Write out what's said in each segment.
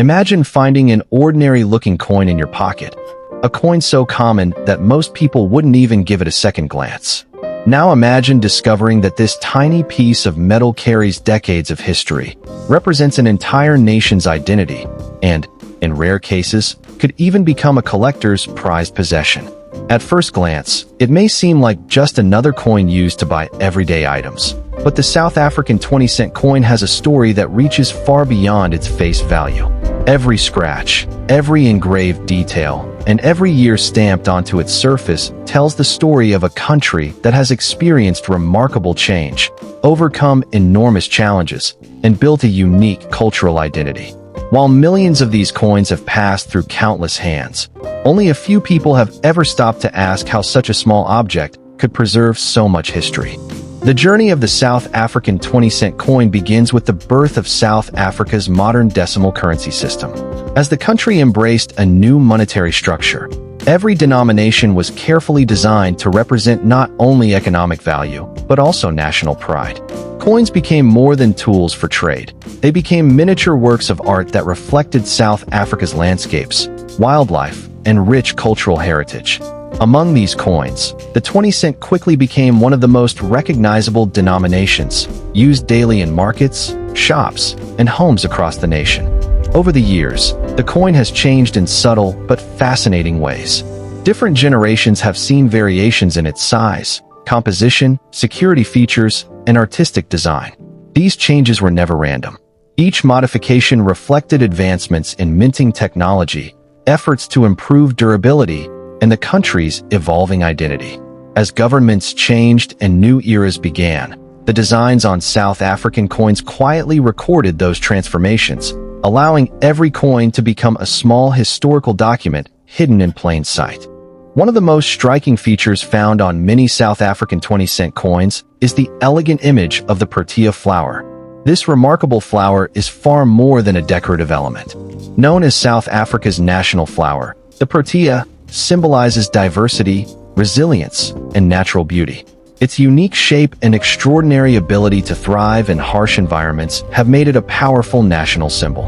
Imagine finding an ordinary-looking coin in your pocket, a coin so common that most people wouldn't even give it a second glance. Now imagine discovering that this tiny piece of metal carries decades of history, represents an entire nation's identity, and, in rare cases, could even become a collector's prized possession. At first glance, it may seem like just another coin used to buy everyday items. But the South African 20-cent coin has a story that reaches far beyond its face value. Every scratch, every engraved detail, and every year stamped onto its surface tells the story of a country that has experienced remarkable change, overcome enormous challenges, and built a unique cultural identity. While millions of these coins have passed through countless hands, only a few people have ever stopped to ask how such a small object could preserve so much history. The journey of the South African 20-cent coin begins with the birth of South Africa's modern decimal currency system. As the country embraced a new monetary structure, every denomination was carefully designed to represent not only economic value, but also national pride. Coins became more than tools for trade. They became miniature works of art that reflected South Africa's landscapes, wildlife, and rich cultural heritage. Among these coins, the 20-cent quickly became one of the most recognizable denominations, used daily in markets, shops, and homes across the nation. Over the years, the coin has changed in subtle but fascinating ways. Different generations have seen variations in its size, composition, security features, and artistic design. These changes were never random. Each modification reflected advancements in minting technology, efforts to improve durability, and the country's evolving identity. As governments changed and new eras began, the designs on South African coins quietly recorded those transformations, allowing every coin to become a small historical document hidden in plain sight. One of the most striking features found on many South African 20-cent coins is the elegant image of the Protea flower. This remarkable flower is far more than a decorative element. Known as South Africa's national flower, the Protea symbolizes diversity, resilience, and natural beauty. Its unique shape and extraordinary ability to thrive in harsh environments have made it a powerful national symbol.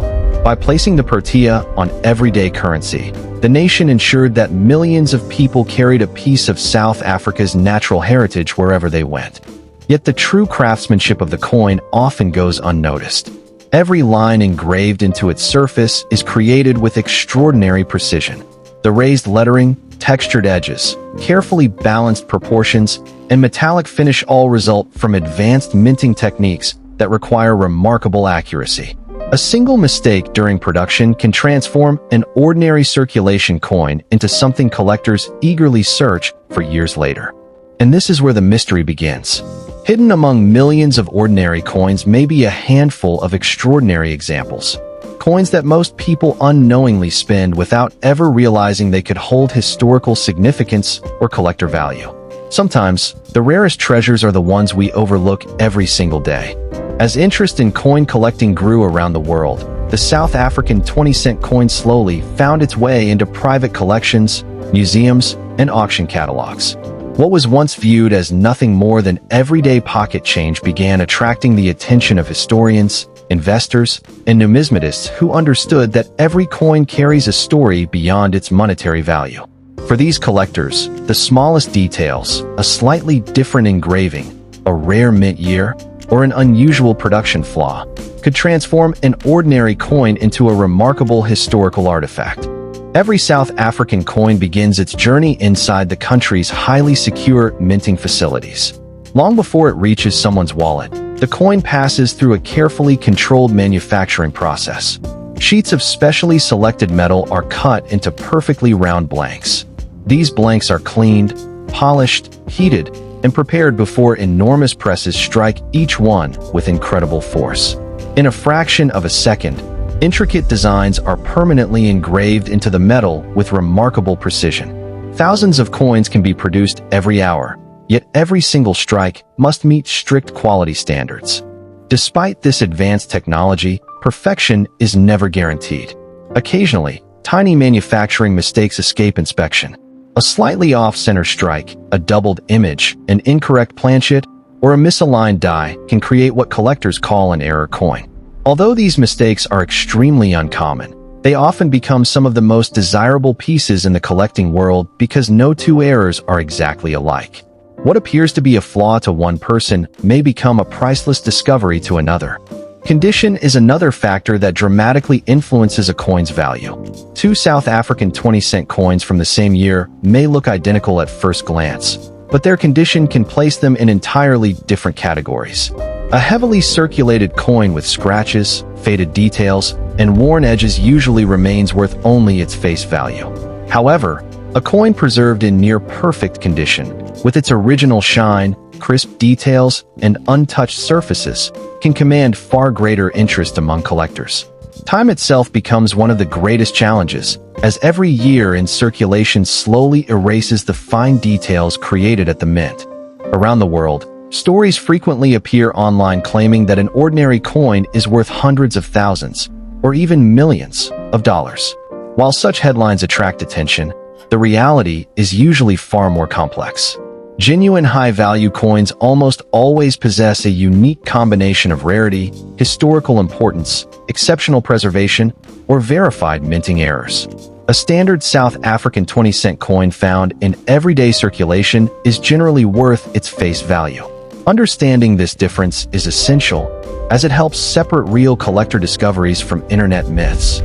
By placing the Protea on everyday currency, the nation ensured that millions of people carried a piece of South Africa's natural heritage wherever they went. Yet the true craftsmanship of the coin often goes unnoticed. Every line engraved into its surface is created with extraordinary precision. The raised lettering, textured edges, carefully balanced proportions, and metallic finish all result from advanced minting techniques that require remarkable accuracy. A single mistake during production can transform an ordinary circulation coin into something collectors eagerly search for years later. And this is where the mystery begins. Hidden among millions of ordinary coins may be a handful of extraordinary examples. Coins that most people unknowingly spend without ever realizing they could hold historical significance or collector value. Sometimes, the rarest treasures are the ones we overlook every single day. As interest in coin collecting grew around the world, the South African 20-cent coin slowly found its way into private collections, museums, and auction catalogs. What was once viewed as nothing more than everyday pocket change began attracting the attention of historians, investors, and numismatists who understood that every coin carries a story beyond its monetary value. For these collectors, the smallest details, a slightly different engraving, a rare mint year, or an unusual production flaw, could transform an ordinary coin into a remarkable historical artifact. Every South African coin begins its journey inside the country's highly secure minting facilities. Long before it reaches someone's wallet, the coin passes through a carefully controlled manufacturing process. Sheets of specially selected metal are cut into perfectly round blanks. These blanks are cleaned, polished, heated, and prepared before enormous presses strike each one with incredible force. In a fraction of a second, intricate designs are permanently engraved into the metal with remarkable precision. Thousands of coins can be produced every hour, yet every single strike must meet strict quality standards. Despite this advanced technology, perfection is never guaranteed. Occasionally, tiny manufacturing mistakes escape inspection. A slightly off-center strike, a doubled image, an incorrect planchet, or a misaligned die can create what collectors call an error coin. Although these mistakes are extremely uncommon, They often become some of the most desirable pieces in the collecting world because no two errors are exactly alike. What appears to be a flaw to one person may become a priceless discovery to another. Condition is another factor that dramatically influences a coin's value. Two South African 20-cent coins from the same year may look identical at first glance, but their condition can place them in entirely different categories. A heavily circulated coin with scratches, faded details, and worn edges usually remains worth only its face value. However, a coin preserved in near-perfect condition, with its original shine, crisp details, and untouched surfaces, can command far greater interest among collectors. Time itself becomes one of the greatest challenges, as every year in circulation slowly erases the fine details created at the mint. Around the world, stories frequently appear online claiming that an ordinary coin is worth hundreds of thousands, or even millions, of dollars. While such headlines attract attention, the reality is usually far more complex. Genuine high-value coins almost always possess a unique combination of rarity, historical importance, exceptional preservation, or verified minting errors. A standard South African 20-cent coin found in everyday circulation is generally worth its face value. Understanding this difference is essential, as it helps separate real collector discoveries from internet myths.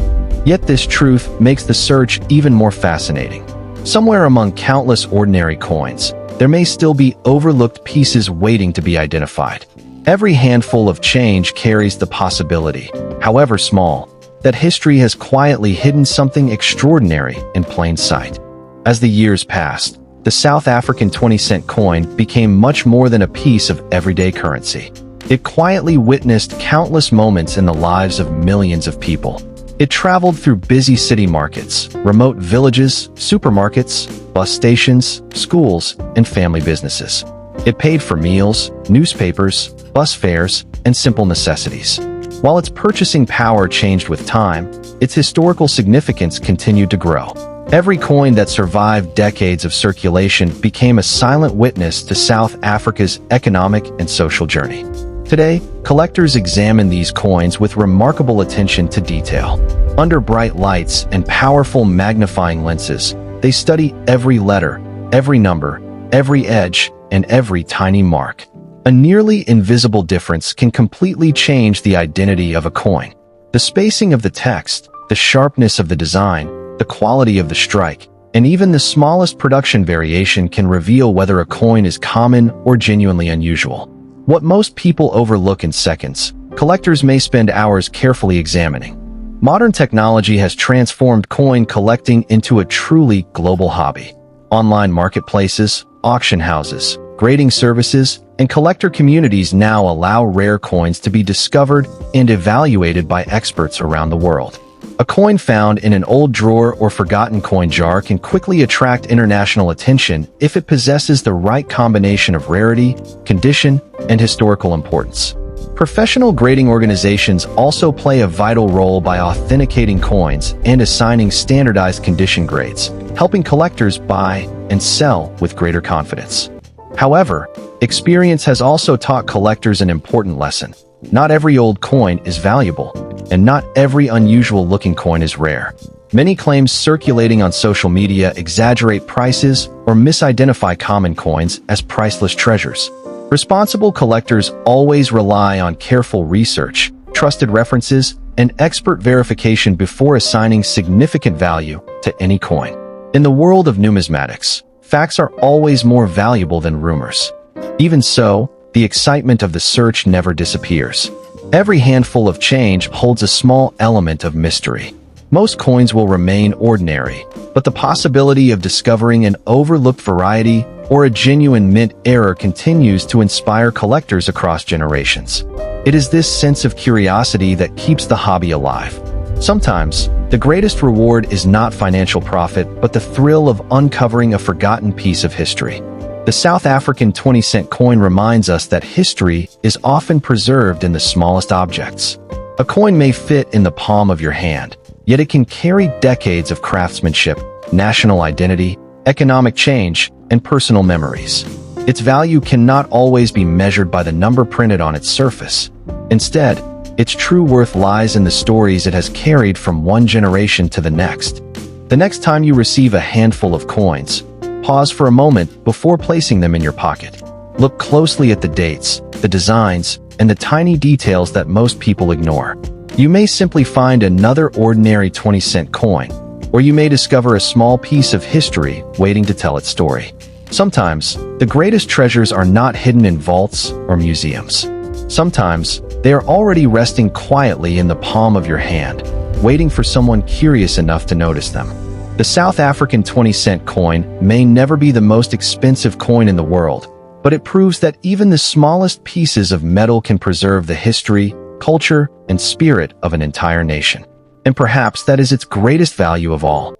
Yet this truth makes the search even more fascinating. Somewhere among countless ordinary coins, there may still be overlooked pieces waiting to be identified. Every handful of change carries the possibility, however small, that history has quietly hidden something extraordinary in plain sight. As the years passed, the South African 20-cent coin became much more than a piece of everyday currency. It quietly witnessed countless moments in the lives of millions of people. It traveled through busy city markets, remote villages, supermarkets, bus stations, schools, and family businesses. It paid for meals, newspapers, bus fares, and simple necessities. While its purchasing power changed with time, its historical significance continued to grow. Every coin that survived decades of circulation became a silent witness to South Africa's economic and social journey. Today, collectors examine these coins with remarkable attention to detail. Under bright lights and powerful magnifying lenses, they study every letter, every number, every edge, and every tiny mark. A nearly invisible difference can completely change the identity of a coin. The spacing of the text, the sharpness of the design, the quality of the strike, and even the smallest production variation can reveal whether a coin is common or genuinely unusual. What most people overlook in seconds, collectors may spend hours carefully examining. Modern technology has transformed coin collecting into a truly global hobby. Online marketplaces, auction houses, grading services, and collector communities now allow rare coins to be discovered and evaluated by experts around the world. A coin found in an old drawer or forgotten coin jar can quickly attract international attention if it possesses the right combination of rarity, condition, and historical importance. Professional grading organizations also play a vital role by authenticating coins and assigning standardized condition grades, helping collectors buy and sell with greater confidence. However, experience has also taught collectors an important lesson. Not every old coin is valuable, and not every unusual-looking coin is rare. Many claims circulating on social media exaggerate prices or misidentify common coins as priceless treasures. Responsible collectors always rely on careful research, trusted references, and expert verification before assigning significant value to any coin. In the world of numismatics, facts are always more valuable than rumors. Even so, the excitement of the search never disappears. Every handful of change holds a small element of mystery. Most coins will remain ordinary, but the possibility of discovering an overlooked variety or a genuine mint error continues to inspire collectors across generations. It is this sense of curiosity that keeps the hobby alive. Sometimes, the greatest reward is not financial profit, but the thrill of uncovering a forgotten piece of history. The South African 20-cent coin reminds us that history is often preserved in the smallest objects. A coin may fit in the palm of your hand, yet it can carry decades of craftsmanship, national identity, economic change, and personal memories. Its value cannot always be measured by the number printed on its surface. Instead, Its true worth lies in the stories it has carried from one generation to the next. The next time you receive a handful of coins, pause for a moment before placing them in your pocket. Look closely at the dates, the designs, and the tiny details that most people ignore. You may simply find another ordinary 20-cent coin, or you may discover a small piece of history waiting to tell its story. Sometimes, the greatest treasures are not hidden in vaults or museums. Sometimes, they are already resting quietly in the palm of your hand, waiting for someone curious enough to notice them. The South African 20-cent coin may never be the most expensive coin in the world, but it proves that even the smallest pieces of metal can preserve the history, culture, and spirit of an entire nation. And perhaps that is its greatest value of all.